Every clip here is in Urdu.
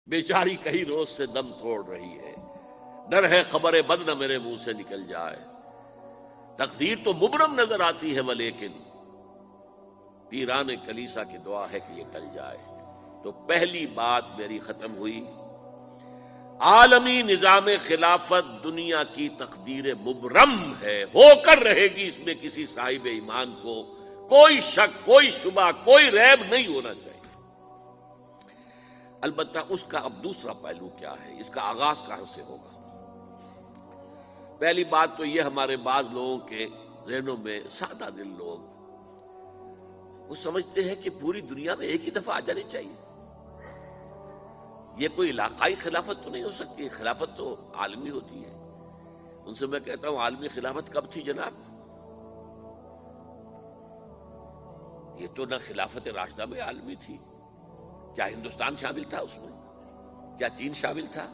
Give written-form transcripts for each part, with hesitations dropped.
بیچاری کئی روز سے دم توڑ رہی ہے، ڈر ہے خبر بد نہ میرے منہ سے نکل جائے، تقدیر تو مبرم نظر آتی ہے ولیکن پیران کلیسا کی دعا ہے کہ یہ ٹل جائے۔ تو پہلی بات میری ختم ہوئی، عالمی نظام خلافت دنیا کی تقدیر مبرم ہے، ہو کر رہے گی، اس میں کسی صاحب ایمان کو کوئی شک، کوئی شبہ، کوئی ریب نہیں ہونا چاہیے۔ البتہ اس کا اب دوسرا پہلو کیا ہے، اس کا آغاز کہاں سے ہوگا؟ پہلی بات تو یہ، ہمارے بعض لوگوں کے ذہنوں میں، سادہ دل لوگ وہ سمجھتے ہیں کہ پوری دنیا میں ایک ہی دفعہ آ جانی چاہیے، یہ کوئی علاقائی خلافت تو نہیں ہو سکتی، خلافت تو عالمی ہوتی ہے۔ ان سے میں کہتا ہوں عالمی خلافت کب تھی جناب؟ یہ تو نہ خلافت راشدہ میں عالمی تھی، کیا ہندوستان شامل تھا اس میں؟ کیا چین شامل تھا؟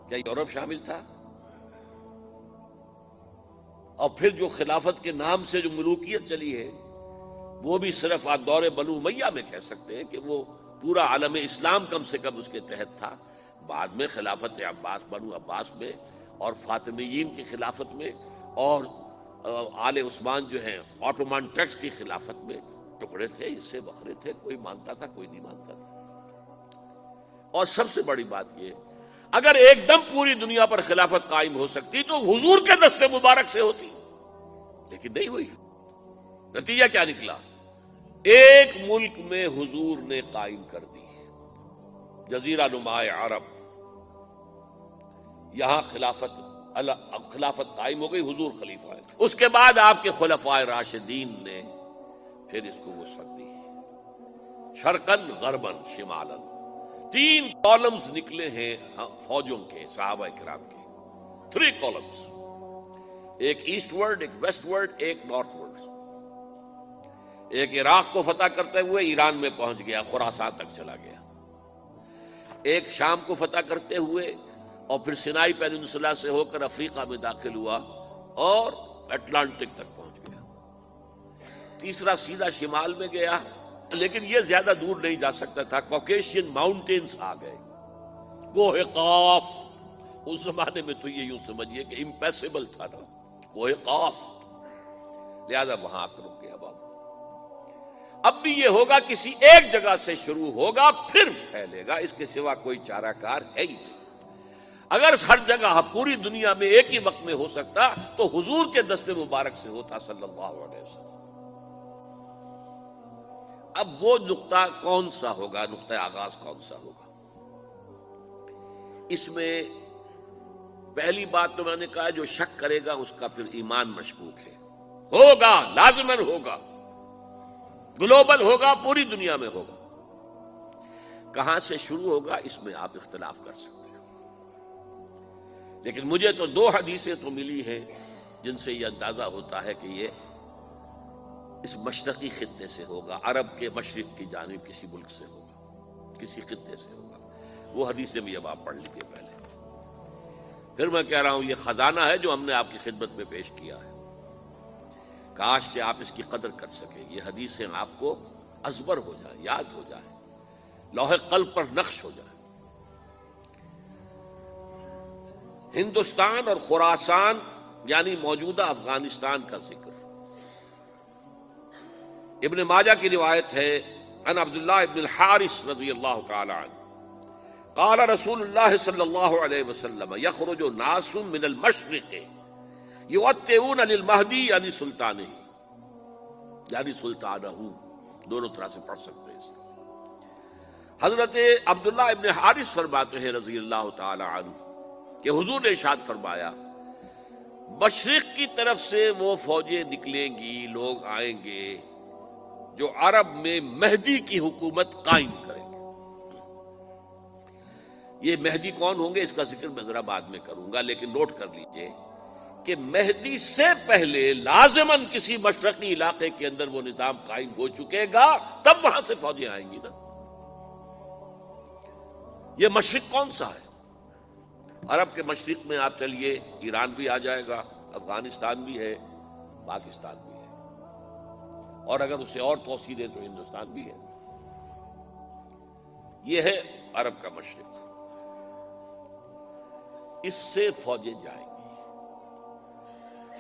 کیا یورپ شامل تھا؟ اور پھر جو خلافت کے نام سے جو ملوکیت چلی ہے وہ بھی صرف آپ دور بنو امیہ میں کہہ سکتے ہیں کہ وہ پورا عالم اسلام کم سے کم اس کے تحت تھا۔ بعد میں خلافت عباس، بنو عباس میں اور فاطمیین کی خلافت میں اور آل عثمان جو ہیں آٹومان ٹرکس کی خلافت میں ٹکڑے تھے، اس سے بکھرے تھے، کوئی مانتا تھا کوئی نہیں مانتا تھا۔ اور سب سے بڑی بات یہ، اگر ایک دم پوری دنیا پر خلافت قائم ہو سکتی تو حضور کے دست مبارک سے ہوتی، لیکن نہیں ہوئی۔ نتیجہ کیا نکلا؟ ایک ملک میں حضور نے قائم کر دی، جزیرہ نما عرب، یہاں خلافت قائم ہو گئی، حضور خلیفہ ہے۔ اس کے بعد آپ کے خلفائے راشدین نے پھر اس کو وسعت دی، شرقاً غرباً شمالاً، 3 کالمز نکلے ہیں فوجوں کے، صحابہ کرام کے، 3 کالمز، ایک ایسٹ ورڈ، ایک ویسٹ ورڈ، ایک نارتھ ورڈ۔ ایک عراق کو فتح کرتے ہوئے ایران میں پہنچ گیا، خراسان تک چلا گیا، ایک شام کو فتح کرتے ہوئے اور پھر سینائی پیننسولا سے ہو کر افریقہ میں داخل ہوا اور اٹلانٹک تک پہنچ گیا، تیسرا سیدھا شمال میں گیا، لیکن یہ زیادہ دور نہیں جا سکتا تھا، کوکیشین ماؤنٹینز آ گئے، کوہ قاف، اس زمانے میں تو یہ یوں سمجھیے کہ امپیسیبل تھا نا، کوہ قاف، لہذا وہاں آ کر رک گیا۔ اب بھی یہ ہوگا کسی ایک جگہ سے شروع ہوگا پھر پھیلے گا، اس کے سوا کوئی چارہ کار ہے ہی نہیں۔ اگر ہر جگہ پوری دنیا میں ایک ہی وقت میں ہو سکتا تو حضور کے دست مبارک سے ہوتا صلی اللہ علیہ وسلم۔ اب وہ نقطہ کون سا ہوگا، نقطہ آغاز کون سا ہوگا؟ اس میں پہلی بات تو میں نے کہا، جو شک کرے گا اس کا پھر ایمان مشکوک ہے، ہوگا، لازماً ہوگا، گلوبل ہوگا، پوری دنیا میں ہوگا۔ کہاں سے شروع ہوگا اس میں آپ اختلاف کر سکتے ہیں، لیکن مجھے تو 2 حدیثیں تو ملی ہیں جن سے یہ اندازہ ہوتا ہے کہ یہ اس مشرقی خطے سے ہوگا، عرب کے مشرق کی جانب کسی ملک سے ہوگا، کسی خطے سے ہوگا۔ وہ حدیثیں بھی اب آپ پڑھ لیجیے پہلے، پھر میں کہہ رہا ہوں یہ خزانہ ہے جو ہم نے آپ کی خدمت میں پیش کیا ہے، کاش کہ آپ اس کی قدر کر سکیں، یہ حدیثیں آپ کو ازبر ہو جائیں، یاد ہو جائیں، لوح قلب پر نقش ہو جائیں۔ ہندوستان اور خراسان یعنی موجودہ افغانستان کا ذکر ابن ماجہ کی روایت ہے، عن عبداللہ ابن الحارث رضی اللہ تعالی عنہ قال رسول اللہ صلی اللہ علیہ وسلم یخرج ناس من المشرق یؤتئون للمہدی یعنی سلطانہ، یعنی سلطانہ، دونوں طرح سے پڑھ سکتے ہیں۔ حضرت عبداللہ ابن حارث فرماتے ہیں رضی اللہ تعالی عنہ کہ حضور نے ارشاد فرمایا، مشرق کی طرف سے وہ فوجیں نکلیں گی، لوگ آئیں گے جو عرب میں مہدی کی حکومت قائم کریں گے۔ یہ مہدی کون ہوں گے اس کا ذکر میں ذرا بعد میں کروں گا، لیکن نوٹ کر لیجئے کہ مہدی سے پہلے لازماً کسی مشرقی علاقے کے اندر وہ نظام قائم ہو چکے گا، تب وہاں سے فوجیں آئیں گی نا۔ یہ مشرق کون سا ہے؟ عرب کے مشرق میں آپ چلیے، ایران بھی آ جائے گا، افغانستان بھی ہے، پاکستان بھی ہے، اور اگر اسے اور توسیع دیں تو ہندوستان بھی ہے۔ یہ ہے عرب کا مشرق، اس سے فوجیں جائیں گی۔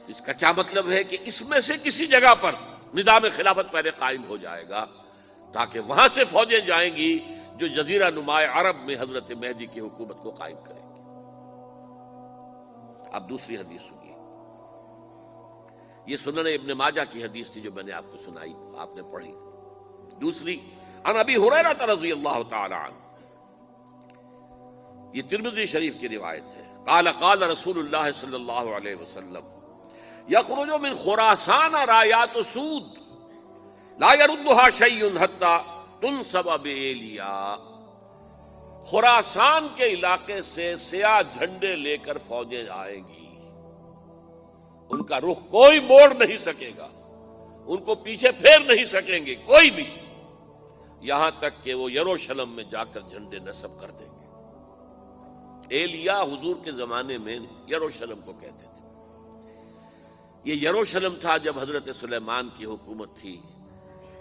اس کا کیا مطلب ہے کہ اس میں سے کسی جگہ پر نظام خلافت پہلے قائم ہو جائے گا، تاکہ وہاں سے فوجیں جائیں گی جو جزیرہ نماء عرب میں حضرت مہدی کی حکومت کو قائم کریں گی۔ اب دوسری حدیث سنیے، یہ سنن ابن ماجہ کی حدیث تھی جو میں نے آپ کو سنائی، آپ نے پڑھی۔ دوسری، عن ابی ہریرہ رضی اللہ تعالی عنہ، یہ ترمذی شریف کی روایت ہے، قال قال رسول اللہ صلی اللہ علیہ وسلم یخرج من خراسان رایات سود لا يردها شیء حتی تنصب بإیلیا، خراسان کے علاقے سے سیاہ جھنڈے لے کر فوجیں آئیں گی، ان کا رخ کوئی موڑ نہیں سکے گا، ان کو پیچھے پھیر نہیں سکیں گے کوئی بھی، یہاں تک کہ وہ یروشلم میں جا کر جھنڈے نصب کر دیں گے۔ ایلیا حضور کے زمانے میں یروشلم کو کہتے تھے۔ یہ یروشلم تھا جب حضرت سلیمان کی حکومت تھی،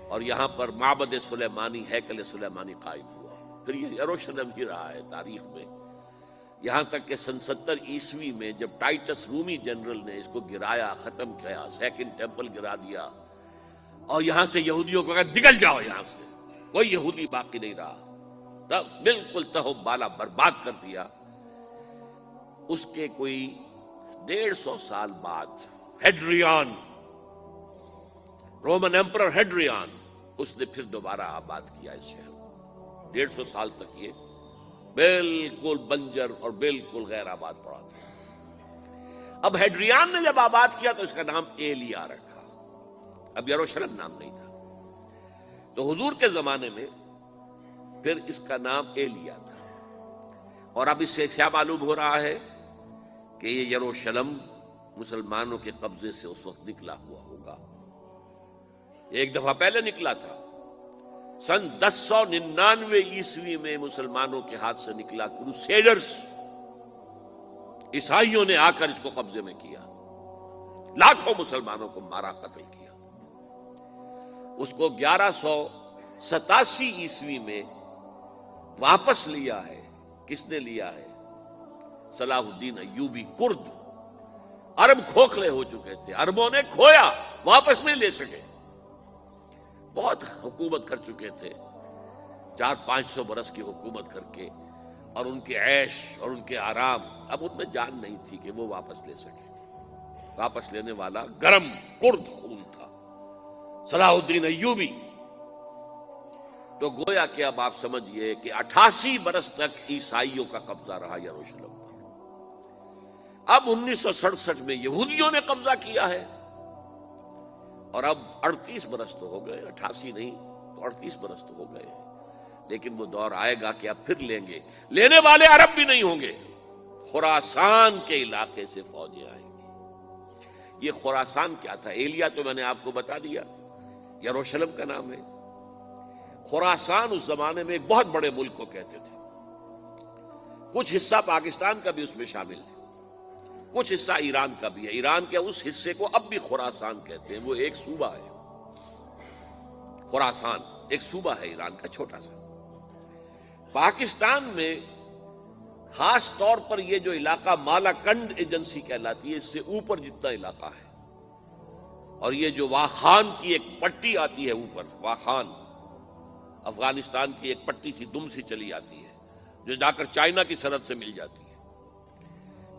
اور یہاں پر معبد سلیمانی، ہیکل سلیمانی قائم ہوا، پھر یہ یروشلم ہی رہا ہے تاریخ میں، یہاں تک کہ سن 70 عیسوی میں جب ٹائٹس رومی جنرل نے اس کو گرایا، ختم کیا، سیکنڈ ٹیمپل گرا دیا، اور یہاں سے یہودیوں کو کہا نکل جاؤ یہاں سے، کوئی یہودی باقی نہیں رہا، تب بالکل تہو بالا برباد کر دیا۔ اس کے کوئی 150 سال بعد ہیڈریان، رومن ایمپرر ہیڈریان، اس نے پھر دوبارہ آباد کیا اس شہر کو۔ 150 سال تک یہ بالکل بنجر اور بالکل غیر آباد پڑا تھا۔ اب ہیڈریان نے جب آباد کیا تو اس کا نام ایلیا رکھا، اب یروشلم نام نہیں تھا، تو حضور کے زمانے میں پھر اس کا نام ایلیا تھا۔ اور اب اس سے کیا معلوم ہو رہا ہے کہ یہ یروشلم مسلمانوں کے قبضے سے اس وقت نکلا ہوا ہوگا، ایک دفعہ پہلے نکلا تھا، سن 1099 عیسوی میں مسلمانوں کے ہاتھ سے نکلا، کروسیڈرز عیسائیوں نے آ کر اس کو قبضے میں کیا، لاکھوں مسلمانوں کو مارا، قتل کیا۔ اس کو 1187 عیسوی میں واپس لیا ہے۔ کس نے لیا ہے؟ صلاح الدین ایوبی، کرد۔ عرب کھوکھلے ہو چکے تھے، عربوں نے کھویا، واپس نہیں لے سکے، بہت حکومت کر چکے تھے، 400-500 برس کی حکومت کر کے، اور ان کے عیش اور ان کے آرام، اب ان میں جان نہیں تھی کہ وہ واپس لے سکے۔ واپس لینے والا گرم کرد خون تھا، صلاح الدین ایوبی۔ تو گویا کہ اب آپ سمجھئے کہ 88 برس تک عیسائیوں کا قبضہ رہا یروشلم پر۔ اب 1967 میں یہودیوں نے قبضہ کیا ہے، اور اب 38 برس تو ہو گئے، 88 نہیں تو 38 برس تو ہو گئے، لیکن وہ دور آئے گا کہ اب پھر لیں گے، لینے والے عرب بھی نہیں ہوں گے، خراسان کے علاقے سے فوجیں آئیں گی۔ یہ خراسان کیا تھا؟ ایلیا تو میں نے آپ کو بتا دیا، یروشلم کا نام ہے۔ خراسان اس زمانے میں ایک بہت بڑے ملک کو کہتے تھے، کچھ حصہ پاکستان کا بھی اس میں شامل ہے، کچھ حصہ ایران کا بھی ہے، ایران کے اس حصے کو اب بھی خراسان کہتے ہیں، وہ ایک صوبہ ہے، خراسان ایک صوبہ ہے ایران کا چھوٹا سا۔ پاکستان میں خاص طور پر یہ جو علاقہ مالا کنڈ ایجنسی کہلاتی ہے، اس سے اوپر جتنا علاقہ ہے، اور یہ جو واخان کی ایک پٹی آتی ہے اوپر، واخان افغانستان کی ایک پٹی سی دم سی چلی آتی ہے جو جا کر چائنا کی سرحد سے مل جاتی ہے،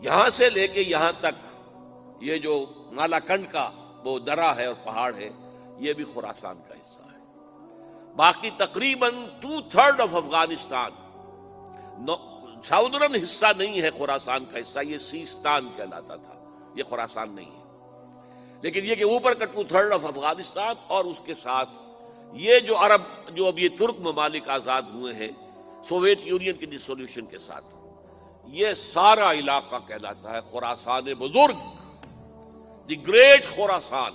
یہاں سے لے کے یہاں تک یہ جو مالا کنڈ کا وہ درہ ہے اور پہاڑ ہے، یہ بھی خراسان کا حصہ ہے۔ باقی تقریباً 2/3 آف افغانستان ساؤدرن حصہ نہیں ہے خراسان کا حصہ، یہ سیستان کہلاتا تھا، یہ خراسان نہیں ہے، لیکن یہ کہ اوپر کا 2/3 آف افغانستان، اور اس کے ساتھ یہ جو عرب، جو اب یہ ترک ممالک آزاد ہوئے ہیں سوویت یونین کی ڈسولوشن کے ساتھ، یہ سارا علاقہ کہلاتا ہے خراسان بزرگ، دی گریٹ خراسان۔